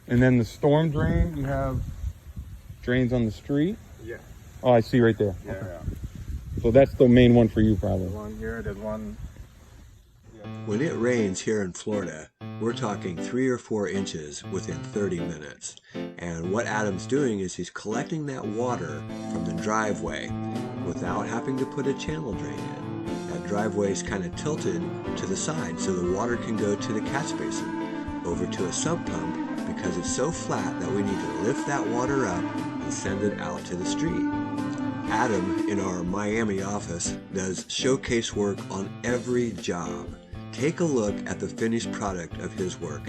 And then the storm drain, you have drains on the street? Yeah. Oh, I see right there. Yeah, Okay. yeah. So that's the main one for you, probably. There's one here, there's one. Yeah. When it rains here in Florida, we're talking 3 or 4 inches within 30 minutes. And what Adam's doing is he's collecting that water from the driveway without having to put a channel drain in. That driveway is kind of tilted to the side so the water can go to the catch basin, over to a sump pump, because it's so flat that we need to lift that water up and send it out to the street. Adam, in our Miami office, does showcase work on every job. Take a look at the finished product of his work.